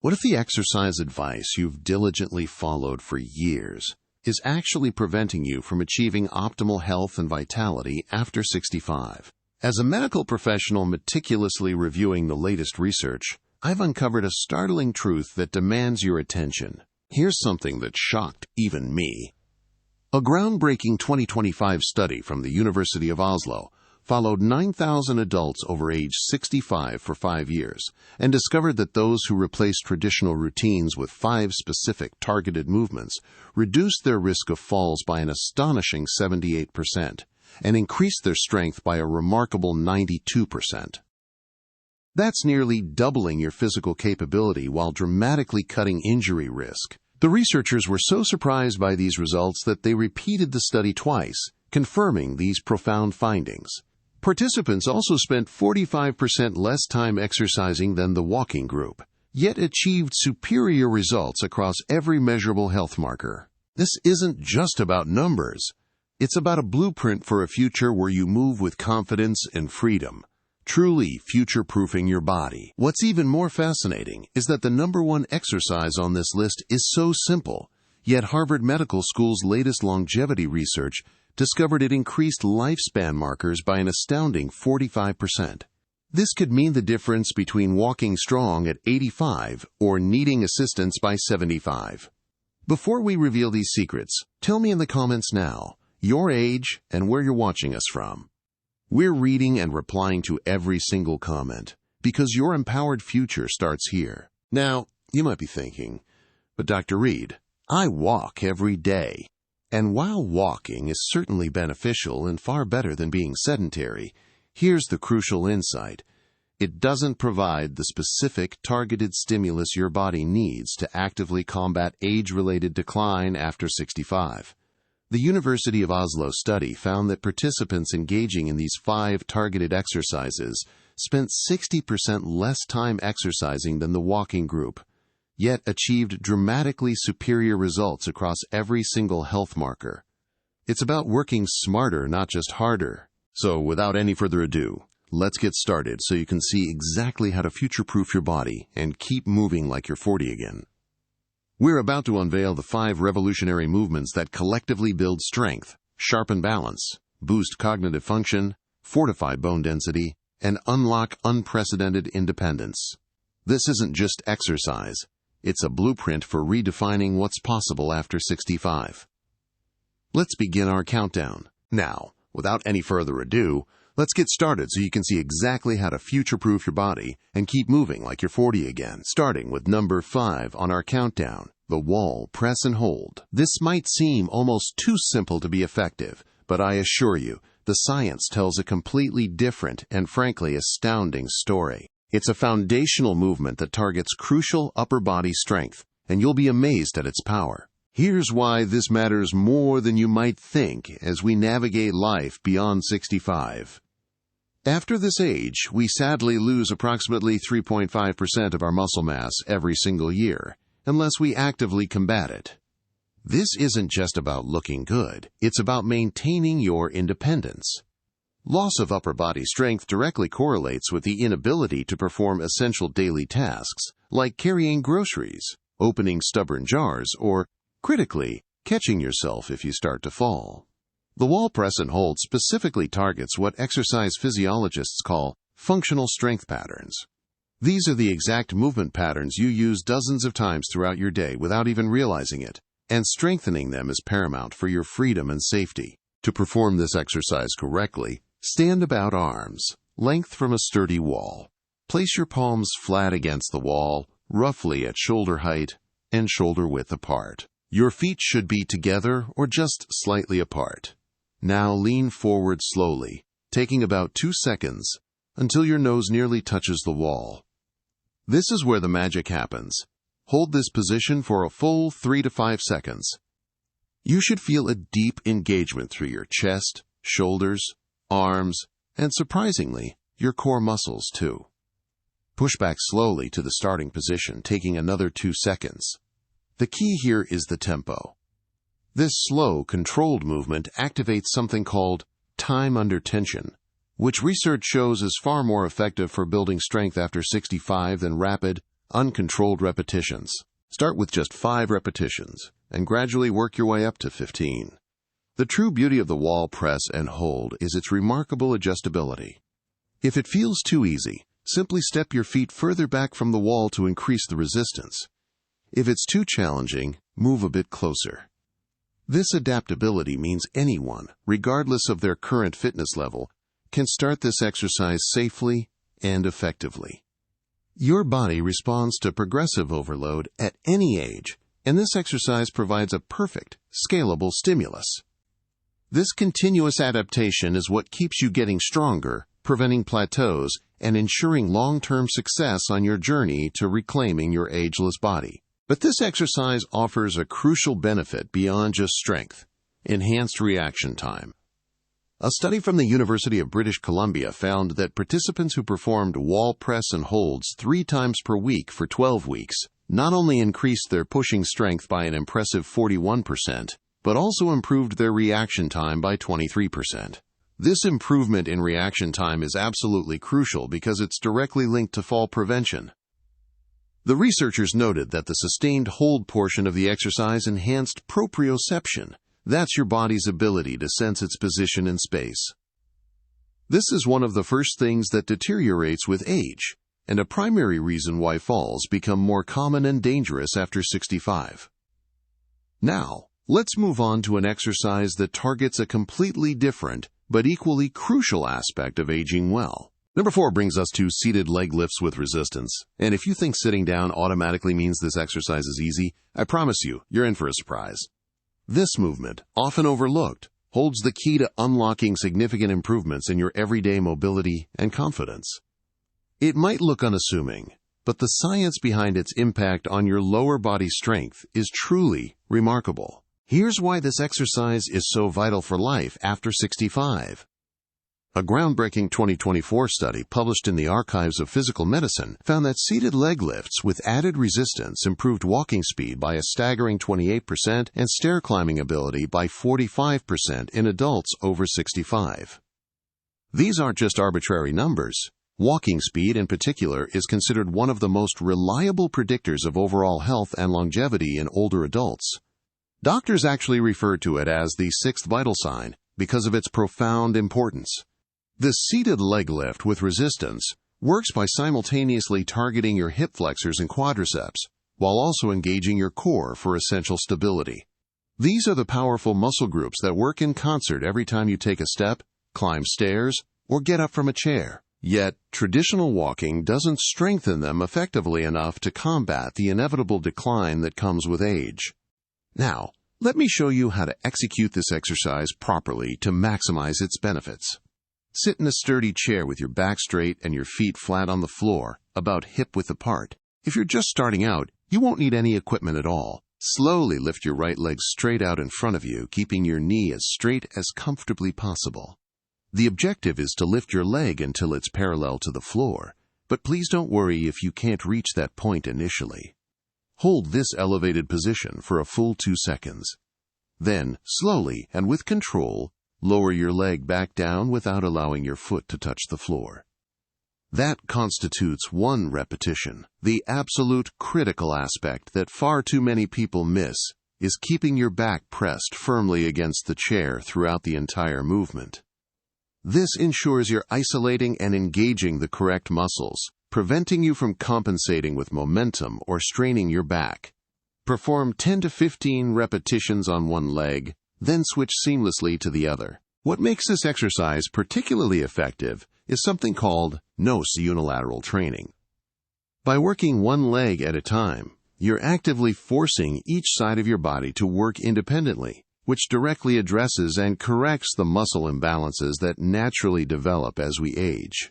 What if the exercise advice you've diligently followed for years is actually preventing you from achieving optimal health and vitality after 65? As a medical professional meticulously reviewing the latest research, I've uncovered a startling truth that demands your attention. Here's something that shocked even me. A groundbreaking 2025 study from the University of Oslo followed 9,000 adults over age 65 for 5 years and discovered that those who replaced traditional routines with 5 specific targeted movements reduced their risk of falls by an astonishing 78% and increased their strength by a remarkable 92%. That's nearly doubling your physical capability while dramatically cutting injury risk. The researchers were so surprised by these results that they repeated the study twice, confirming these profound findings. Participants also spent 45% less time exercising than the walking group, yet achieved superior results across every measurable health marker. This isn't just about numbers. It's about a blueprint for a future where you move with confidence and freedom, truly future-proofing your body. What's even more fascinating is that the #1 exercise on this list is so simple, yet Harvard Medical School's latest longevity research discovered it increased lifespan markers by an astounding 45%. This could mean the difference between walking strong at 85 or needing assistance by 75. Before we reveal these secrets, tell me in the comments now your age and where you're watching us from. We're reading and replying to every single comment because your empowered future starts here. Now, you might be thinking, but Dr. Reed, I walk every day. And while walking is certainly beneficial and far better than being sedentary, here's the crucial insight. It doesn't provide the specific, targeted stimulus your body needs to actively combat age-related decline after 65. The University of Oslo study found that participants engaging in these 5 targeted exercises spent 60% less time exercising than the walking group, yet achieved dramatically superior results across every single health marker. It's about working smarter, not just harder. So without any further ado, let's get started so you can see exactly how to future-proof your body and keep moving like you're 40 again. We're about to unveil the 5 revolutionary movements that collectively build strength, sharpen balance, boost cognitive function, fortify bone density, and unlock unprecedented independence. This isn't just exercise. It's a blueprint for redefining what's possible after 65. Let's begin our countdown. Now, without any further ado, let's get started so you can see exactly how to future-proof your body and keep moving like you're 40 again. Starting with number 5 on our countdown, the wall press and hold. This might seem almost too simple to be effective, but I assure you, the science tells a completely different and frankly astounding story. It's a foundational movement that targets crucial upper body strength, and you'll be amazed at its power. Here's why this matters more than you might think as we navigate life beyond 65. After this age, we sadly lose approximately 3.5% of our muscle mass every single year, unless we actively combat it. This isn't just about looking good, it's about maintaining your independence. Loss of upper body strength directly correlates with the inability to perform essential daily tasks, like carrying groceries, opening stubborn jars, or, critically, catching yourself if you start to fall. The wall press and hold specifically targets what exercise physiologists call functional strength patterns. These are the exact movement patterns you use dozens of times throughout your day without even realizing it, and strengthening them is paramount for your freedom and safety. To perform this exercise correctly, stand about arms, length from a sturdy wall. Place your palms flat against the wall, roughly at shoulder height and shoulder width apart. Your feet should be together or just slightly apart. Now lean forward slowly, taking about 2 seconds until your nose nearly touches the wall. This is where the magic happens. Hold this position for a full 3 to 5 seconds. You should feel a deep engagement through your chest, shoulders, arms, and surprisingly, your core muscles too. Push back slowly to the starting position, taking another 2 seconds. The key here is the tempo. This slow, controlled movement activates something called time under tension, which research shows is far more effective for building strength after 65 than rapid, uncontrolled repetitions. Start with just 5 repetitions and gradually work your way up to 15. The true beauty of the wall press and hold is its remarkable adjustability. If it feels too easy, simply step your feet further back from the wall to increase the resistance. If it's too challenging, move a bit closer. This adaptability means anyone, regardless of their current fitness level, can start this exercise safely and effectively. Your body responds to progressive overload at any age, and this exercise provides a perfect, scalable stimulus. This continuous adaptation is what keeps you getting stronger, preventing plateaus, and ensuring long-term success on your journey to reclaiming your ageless body. But this exercise offers a crucial benefit beyond just strength: enhanced reaction time. A study from the University of British Columbia found that participants who performed wall press and holds 3 times per week for 12 weeks not only increased their pushing strength by an impressive 41%, but also improved their reaction time by 23%. This improvement in reaction time is absolutely crucial because it's directly linked to fall prevention. The researchers noted that the sustained hold portion of the exercise enhanced proprioception. That's your body's ability to sense its position in space. This is one of the first things that deteriorates with age, and a primary reason why falls become more common and dangerous after 65. Now, let's move on to an exercise that targets a completely different but equally crucial aspect of aging well. Number 4 brings us to seated leg lifts with resistance. And if you think sitting down automatically means this exercise is easy, I promise you, you're in for a surprise. This movement, often overlooked, holds the key to unlocking significant improvements in your everyday mobility and confidence. It might look unassuming, but the science behind its impact on your lower body strength is truly remarkable. Here's why this exercise is so vital for life after 65. A groundbreaking 2024 study published in the Archives of Physical Medicine found that seated leg lifts with added resistance improved walking speed by a staggering 28% and stair climbing ability by 45% in adults over 65. These aren't just arbitrary numbers. Walking speed, in particular, is considered one of the most reliable predictors of overall health and longevity in older adults. Doctors actually refer to it as the 6th vital sign because of its profound importance. The seated leg lift with resistance works by simultaneously targeting your hip flexors and quadriceps, while also engaging your core for essential stability. These are the powerful muscle groups that work in concert every time you take a step, climb stairs, or get up from a chair. Yet, traditional walking doesn't strengthen them effectively enough to combat the inevitable decline that comes with age. Now, let me show you how to execute this exercise properly to maximize its benefits. Sit in a sturdy chair with your back straight and your feet flat on the floor, about hip-width apart. If you're just starting out, you won't need any equipment at all. Slowly lift your right leg straight out in front of you, keeping your knee as straight as comfortably possible. The objective is to lift your leg until it's parallel to the floor, but please don't worry if you can't reach that point initially. Hold this elevated position for a full 2 seconds. Then, slowly and with control, lower your leg back down without allowing your foot to touch the floor. That constitutes 1 repetition. The absolute critical aspect that far too many people miss is keeping your back pressed firmly against the chair throughout the entire movement. This ensures you're isolating and engaging the correct muscles, preventing you from compensating with momentum or straining your back. Perform 10 to 15 repetitions on one leg, then switch seamlessly to the other. What makes this exercise particularly effective is something called NOS unilateral training. By working one leg at a time, you're actively forcing each side of your body to work independently, which directly addresses and corrects the muscle imbalances that naturally develop as we age.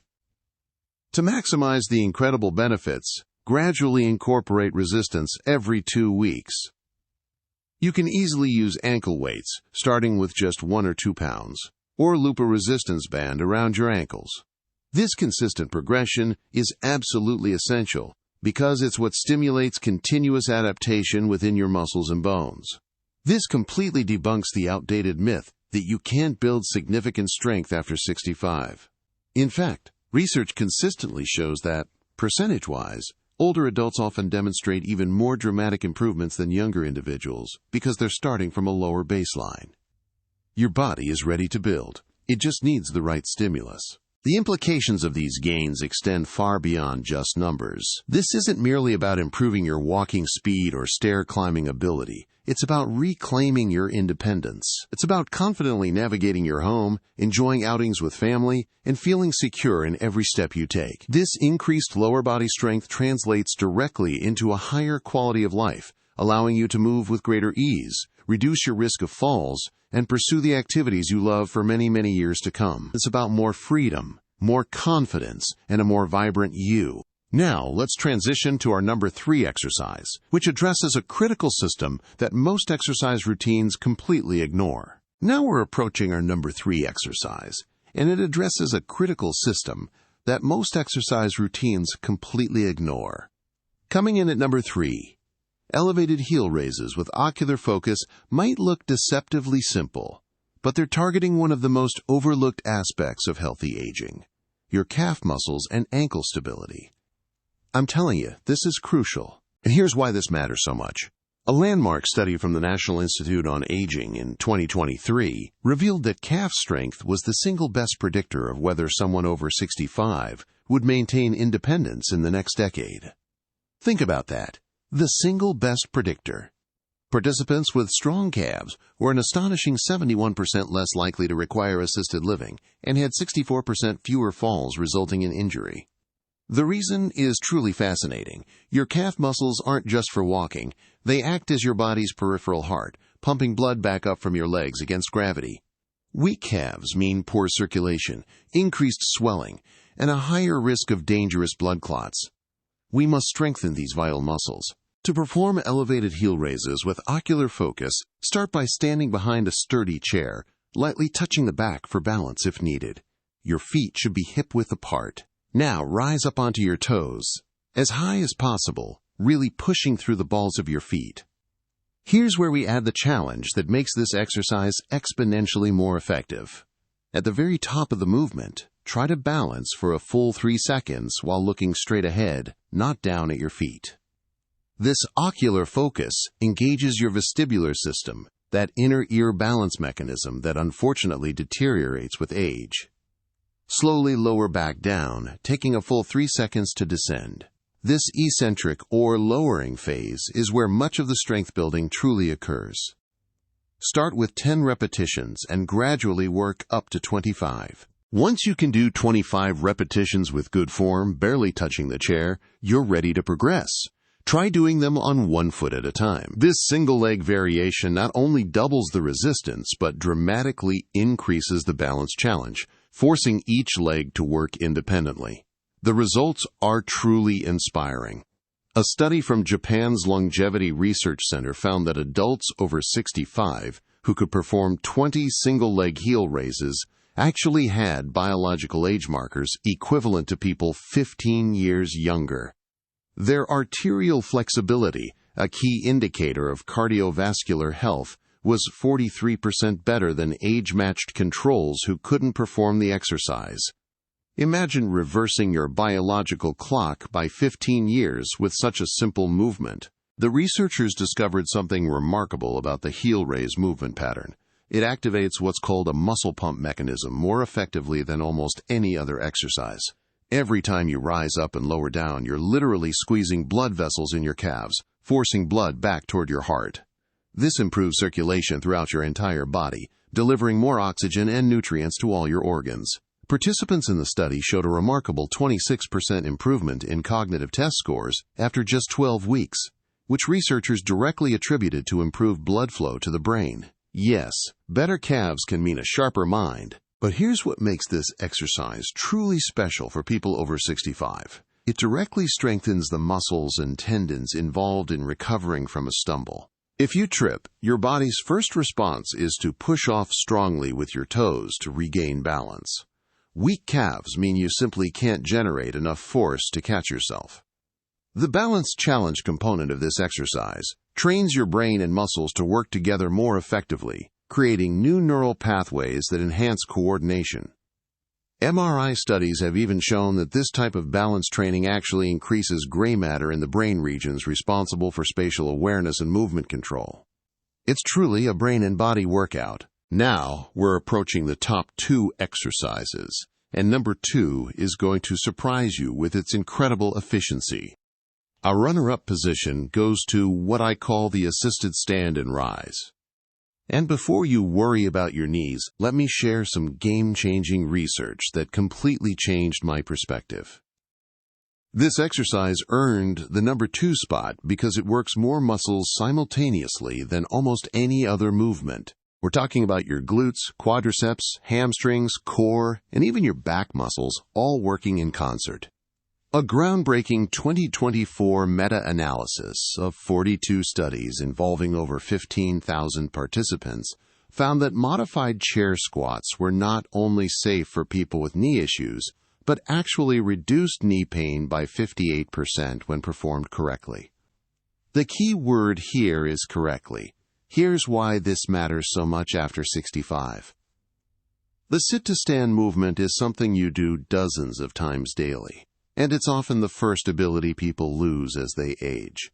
To maximize the incredible benefits, gradually incorporate resistance every 2 weeks. You can easily use ankle weights, starting with just 1 or 2 pounds, or loop a resistance band around your ankles. This consistent progression is absolutely essential because it's what stimulates continuous adaptation within your muscles and bones. This completely debunks the outdated myth that you can't build significant strength after 65. In fact, research consistently shows that, percentage-wise, Older adults often demonstrate even more dramatic improvements than younger individuals because they're starting from a lower baseline. Your body is ready to build. It just needs the right stimulus. The implications of these gains extend far beyond just numbers. This isn't merely about improving your walking speed or stair climbing ability. It's about reclaiming your independence. It's about confidently navigating your home, enjoying outings with family, and feeling secure in every step you take. This increased lower body strength translates directly into a higher quality of life, allowing you to move with greater ease, reduce your risk of falls, and pursue the activities you love for many, many years to come. It's about more freedom, more confidence, and a more vibrant you. Now, let's transition to our number 3 exercise, which addresses a critical system that most exercise routines completely ignore. Now we're approaching our number 3 exercise, and it addresses a critical system that most exercise routines completely ignore. Coming in at number 3, elevated heel raises with ocular focus might look deceptively simple, but they're targeting one of the most overlooked aspects of healthy aging: your calf muscles and ankle stability. I'm telling you, this is crucial. And here's why this matters so much. A landmark study from the National Institute on Aging in 2023 revealed that calf strength was the single best predictor of whether someone over 65 would maintain independence in the next decade. Think about that. The single best predictor. Participants with strong calves were an astonishing 71% less likely to require assisted living and had 64% fewer falls resulting in injury. The reason is truly fascinating. Your calf muscles aren't just for walking. They act as your body's peripheral heart, pumping blood back up from your legs against gravity. Weak calves mean poor circulation, increased swelling, and a higher risk of dangerous blood clots. We must strengthen these vital muscles. To perform elevated heel raises with ocular focus, start by standing behind a sturdy chair, lightly touching the back for balance if needed. Your feet should be hip-width apart. Now rise up onto your toes, as high as possible, really pushing through the balls of your feet. Here's where we add the challenge that makes this exercise exponentially more effective. At the very top of the movement, try to balance for a full 3 seconds while looking straight ahead, not down at your feet. This ocular focus engages your vestibular system, that inner ear balance mechanism that unfortunately deteriorates with age. Slowly lower back down, taking a full 3 seconds to descend. This eccentric or lowering phase is where much of the strength building truly occurs. Start with 10 repetitions and gradually work up to 25. Once you can do 25 repetitions with good form, barely touching the chair, you're ready to progress. Try doing them on one foot at a time. This single leg variation not only doubles the resistance, but dramatically increases the balance challenge, forcing each leg to work independently. The results are truly inspiring. A study from Japan's Longevity Research Center found that adults over 65 who could perform 20 single-leg heel raises actually had biological age markers equivalent to people 15 years younger. Their arterial flexibility, a key indicator of cardiovascular health, was 43% better than age-matched controls who couldn't perform the exercise. Imagine reversing your biological clock by 15 years with such a simple movement. The researchers discovered something remarkable about the heel raise movement pattern. It activates what's called a muscle pump mechanism more effectively than almost any other exercise. Every time you rise up and lower down, you're literally squeezing blood vessels in your calves, forcing blood back toward your heart. This improves circulation throughout your entire body, delivering more oxygen and nutrients to all your organs. Participants in the study showed a remarkable 26% improvement in cognitive test scores after just 12 weeks, which researchers directly attributed to improved blood flow to the brain. Yes, better calves can mean a sharper mind. But here's what makes this exercise truly special for people over 65. It directly strengthens the muscles and tendons involved in recovering from a stumble. If you trip, your body's first response is to push off strongly with your toes to regain balance. Weak calves mean you simply can't generate enough force to catch yourself. The balance challenge component of this exercise trains your brain and muscles to work together more effectively, creating new neural pathways that enhance coordination. MRI studies have even shown that this type of balance training actually increases gray matter in the brain regions responsible for spatial awareness and movement control. It's truly a brain and body workout. Now, we're approaching the top 2 exercises, and number 2 is going to surprise you with its incredible efficiency. Our runner-up position goes to what I call the assisted stand and rise. And before you worry about your knees, let me share some game-changing research that completely changed my perspective. This exercise earned the number 2 spot because it works more muscles simultaneously than almost any other movement. We're talking about your glutes, quadriceps, hamstrings, core, and even your back muscles all working in concert. A groundbreaking 2024 meta-analysis of 42 studies involving over 15,000 participants found that modified chair squats were not only safe for people with knee issues, but actually reduced knee pain by 58% when performed correctly. The key word here is correctly. Here's why this matters so much after 65. The sit-to-stand movement is something you do dozens of times daily, and it's often the first ability people lose as they age.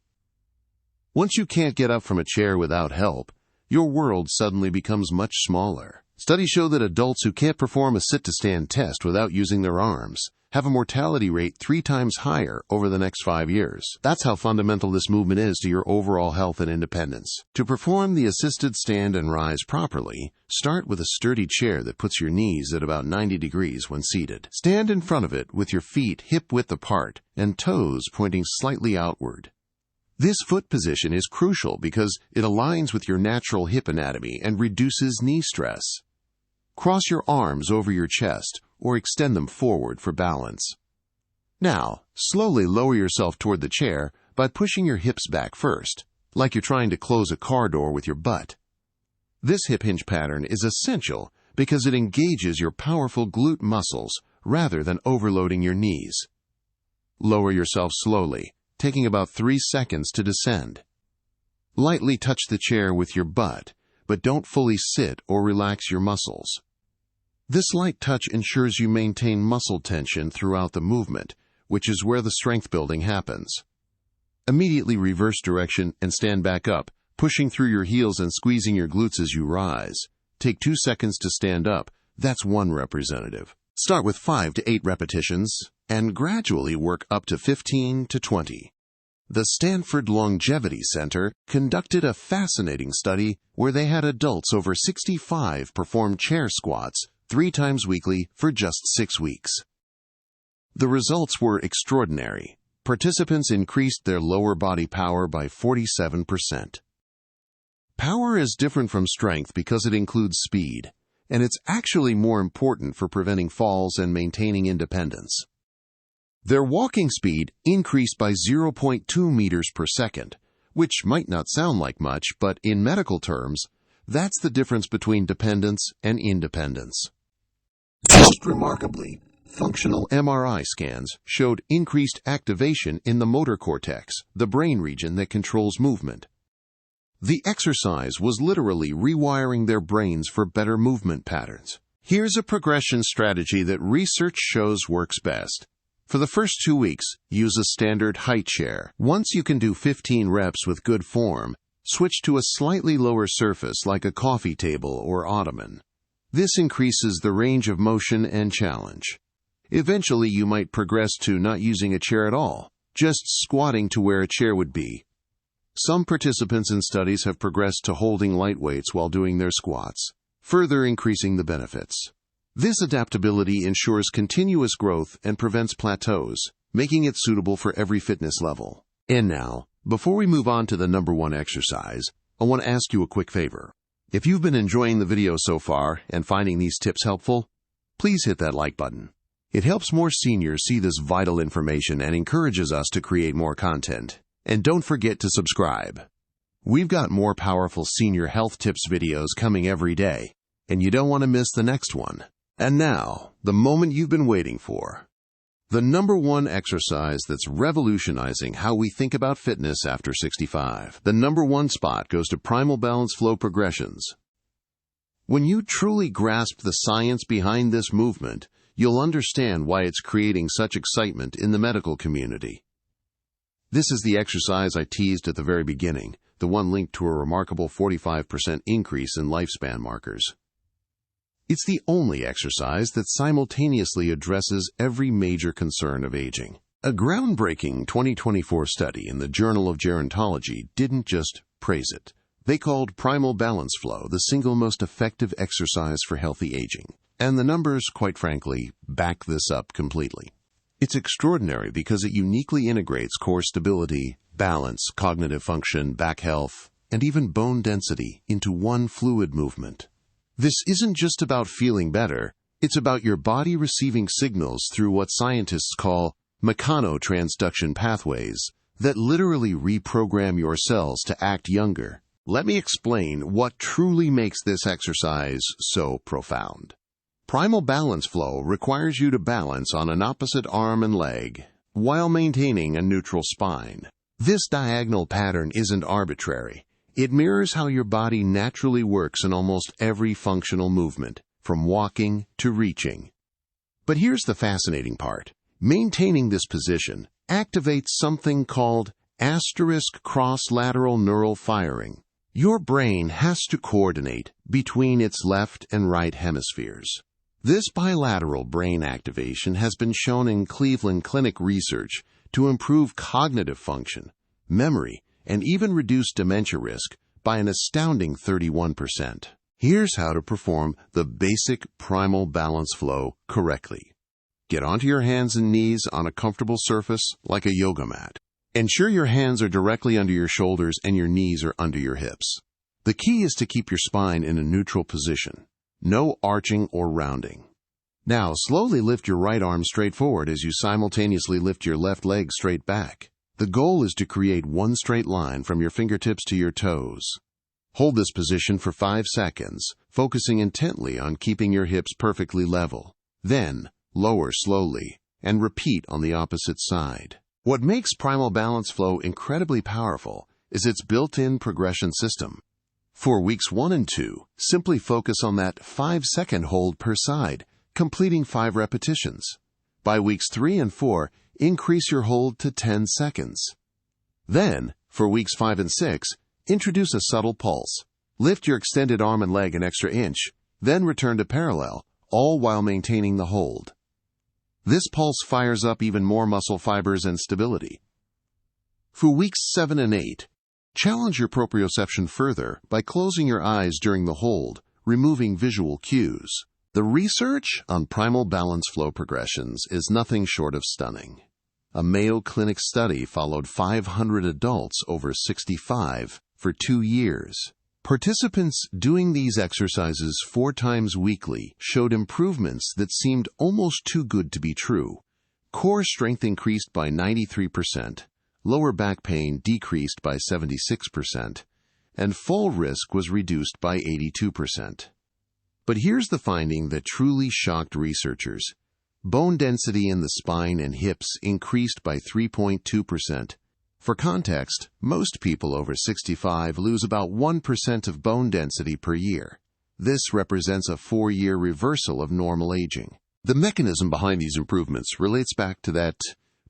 Once you can't get up from a chair without help, your world suddenly becomes much smaller. Studies show that adults who can't perform a sit-to-stand test without using their arms have a mortality rate 3 times higher over the next 5 years. That's how fundamental this movement is to your overall health and independence. To perform the assisted stand and rise properly, start with a sturdy chair that puts your knees at about 90 degrees when seated. Stand in front of it with your feet hip-width apart and toes pointing slightly outward. This foot position is crucial because it aligns with your natural hip anatomy and reduces knee stress. Cross your arms over your chest or extend them forward for balance. Now, slowly lower yourself toward the chair by pushing your hips back first, like you're trying to close a car door with your butt. This hip hinge pattern is essential because it engages your powerful glute muscles rather than overloading your knees. Lower yourself slowly, taking about 3 seconds to descend. Lightly touch the chair with your butt, but don't fully sit or relax your muscles. This light touch ensures you maintain muscle tension throughout the movement, which is where the strength building happens. Immediately reverse direction and stand back up, pushing through your heels and squeezing your glutes as you rise. Take 2 seconds to stand up. That's 1 representative. Start with 5 to 8 repetitions and gradually work up to 15 to 20. The Stanford Longevity Center conducted a fascinating study where they had adults over 65 perform chair squats 3 times weekly for just 6 weeks. The results were extraordinary. Participants increased their lower body power by 47%. Power is different from strength because it includes speed, and it's actually more important for preventing falls and maintaining independence. Their walking speed increased by 0.2 meters per second, which might not sound like much, but in medical terms, that's the difference between dependence and independence. Most remarkably, functional MRI scans showed increased activation in the motor cortex, the brain region that controls movement. The exercise was literally rewiring their brains for better movement patterns. Here's a progression strategy that research shows works best. For the first 2 weeks, use a standard height chair. Once you can do 15 reps with good form, switch to a slightly lower surface like a coffee table or ottoman. This increases the range of motion and challenge. Eventually, you might progress to not using a chair at all, just squatting to where a chair would be. Some participants in studies have progressed to holding light weights while doing their squats, further increasing the benefits. This adaptability ensures continuous growth and prevents plateaus, making it suitable for every fitness level. And now, before we move on to the number 1 exercise, I want to ask you a quick favor. If you've been enjoying the video so far and finding these tips helpful, please hit that like button. It helps more seniors see this vital information and encourages us to create more content. And don't forget to subscribe. We've got more powerful senior health tips videos coming every day, and you don't want to miss the next one. And now, the moment you've been waiting for. The number 1 exercise that's revolutionizing how we think about fitness after 65. The number 1 spot goes to primal balance flow progressions. When you truly grasp the science behind this movement, you'll understand why it's creating such excitement in the medical community. This is the exercise I teased at the very beginning, the one linked to a remarkable 45% increase in lifespan markers. It's the only exercise that simultaneously addresses every major concern of aging. A groundbreaking 2024 study in the Journal of Gerontology didn't just praise it. They called Primal Balance Flow the single most effective exercise for healthy aging. And the numbers, quite frankly, back this up completely. It's extraordinary because it uniquely integrates core stability, balance, cognitive function, back health, and even bone density into one fluid movement. This isn't just about feeling better, it's about your body receiving signals through what scientists call mechanotransduction pathways that literally reprogram your cells to act younger. Let me explain what truly makes this exercise so profound. Primal balance flow requires you to balance on an opposite arm and leg while maintaining a neutral spine. This diagonal pattern isn't arbitrary. It mirrors how your body naturally works in almost every functional movement, from walking to reaching. But here's the fascinating part. Maintaining this position activates something called asterisk cross-lateral neural firing. Your brain has to coordinate between its left and right hemispheres. This bilateral brain activation has been shown in Cleveland Clinic research to improve cognitive function, memory, and even reduce dementia risk by an astounding 31%. Here's how to perform the basic primal balance flow correctly. Get onto your hands and knees on a comfortable surface like a yoga mat. Ensure your hands are directly under your shoulders and your knees are under your hips. The key is to keep your spine in a neutral position. No arching or rounding. Now, slowly lift your right arm straight forward as you simultaneously lift your left leg straight back. The goal is to create one straight line from your fingertips to your toes. Hold this position for 5 seconds, focusing intently on keeping your hips perfectly level. Then, lower slowly, and repeat on the opposite side. What makes Primal Balance Flow incredibly powerful is its built-in progression system. For weeks 1 and 2, simply focus on that 5-second hold per side, completing 5 repetitions. By weeks 3 and 4, increase your hold to 10 seconds. Then, for weeks 5 and 6, introduce a subtle pulse. Lift your extended arm and leg an extra inch, then return to parallel, all while maintaining the hold. This pulse fires up even more muscle fibers and stability. For weeks 7 and 8, challenge your proprioception further by closing your eyes during the hold, removing visual cues. The research on primal balance flow progressions is nothing short of stunning. A Mayo Clinic study followed 500 adults over 65 for 2 years. Participants doing these exercises 4 times weekly showed improvements that seemed almost too good to be true. Core strength increased by 93%, lower back pain decreased by 76%, and fall risk was reduced by 82%. But here's the finding that truly shocked researchers. Bone density in the spine and hips increased by 3.2%. For context, most people over 65 lose about 1% of bone density per year. This represents a 4-year reversal of normal aging. The mechanism behind these improvements relates back to that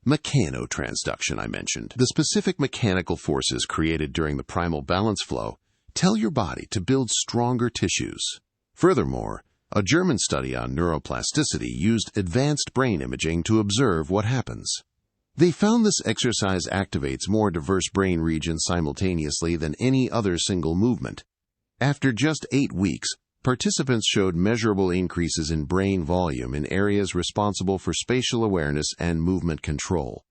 mechanotransduction I mentioned. The specific mechanical forces created during the primal balance flow tell your body to build stronger tissues. Furthermore, a German study on neuroplasticity used advanced brain imaging to observe what happens. They found this exercise activates more diverse brain regions simultaneously than any other single movement. After just 8 weeks, participants showed measurable increases in brain volume in areas responsible for spatial awareness and movement control.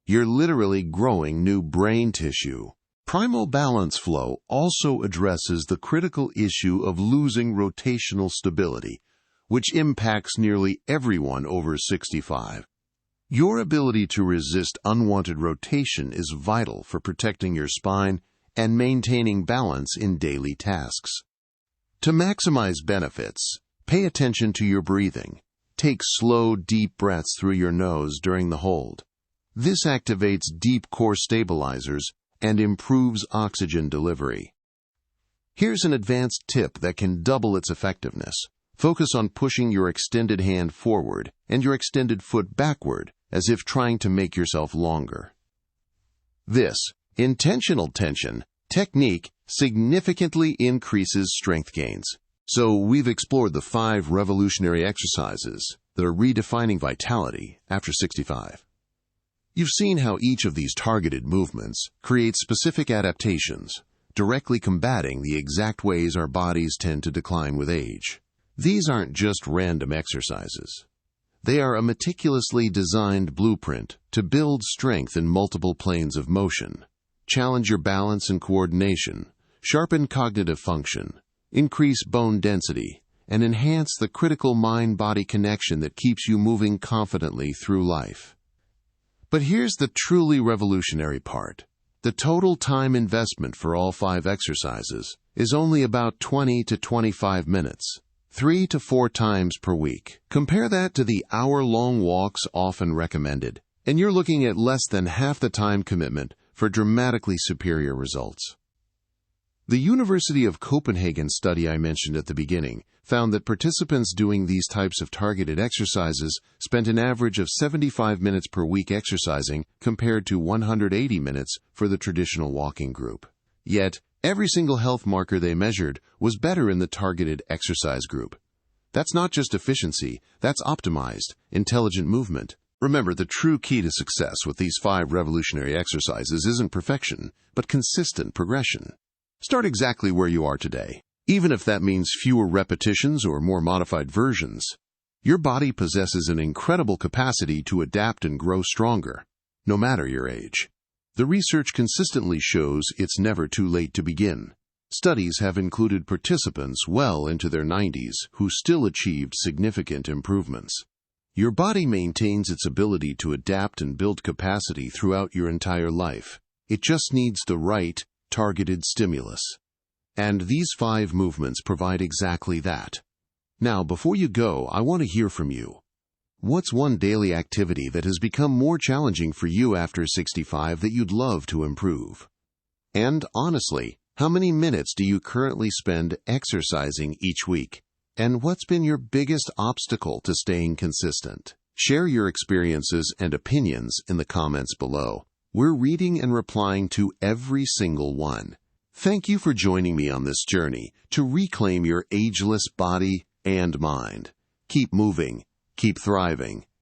You're literally growing new brain tissue. Primal balance flow also addresses the critical issue of losing rotational stability, which impacts nearly everyone over 65. Your ability to resist unwanted rotation is vital for protecting your spine and maintaining balance in daily tasks. To maximize benefits, pay attention to your breathing. Take slow, deep breaths through your nose during the hold. This activates deep core stabilizers and improves oxygen delivery. Here's an advanced tip that can double its effectiveness. Focus on pushing your extended hand forward and your extended foot backward, as if trying to make yourself longer. This intentional tension technique significantly increases strength gains. So we've explored the 5 revolutionary exercises that are redefining vitality after 65. You've seen how each of these targeted movements creates specific adaptations, directly combating the exact ways our bodies tend to decline with age. These aren't just random exercises. They are a meticulously designed blueprint to build strength in multiple planes of motion, challenge your balance and coordination, sharpen cognitive function, increase bone density, and enhance the critical mind-body connection that keeps you moving confidently through life. But here's the truly revolutionary part. The total time investment for all 5 exercises is only about 20 to 25 minutes, 3 to 4 times per week. Compare that to the hour-long walks often recommended, and you're looking at less than half the time commitment for dramatically superior results. The University of Copenhagen study I mentioned at the beginning found that participants doing these types of targeted exercises spent an average of 75 minutes per week exercising compared to 180 minutes for the traditional walking group. Yet, every single health marker they measured was better in the targeted exercise group. That's not just efficiency, that's optimized, intelligent movement. Remember, the true key to success with these 5 revolutionary exercises isn't perfection, but consistent progression. Start exactly where you are today, even if that means fewer repetitions or more modified versions. Your body possesses an incredible capacity to adapt and grow stronger, no matter your age. The research consistently shows it's never too late to begin. Studies have included participants well into their 90s who still achieved significant improvements. Your body maintains its ability to adapt and build capacity throughout your entire life. It just needs the right, targeted stimulus. And these 5 movements provide exactly that. Now, before you go, I want to hear from you. What's one daily activity that has become more challenging for you after 65 that you'd love to improve? And honestly, how many minutes do you currently spend exercising each week? And what's been your biggest obstacle to staying consistent? Share your experiences and opinions in the comments below. We're reading and replying to every single one. Thank you for joining me on this journey to reclaim your ageless body and mind. Keep moving, keep thriving,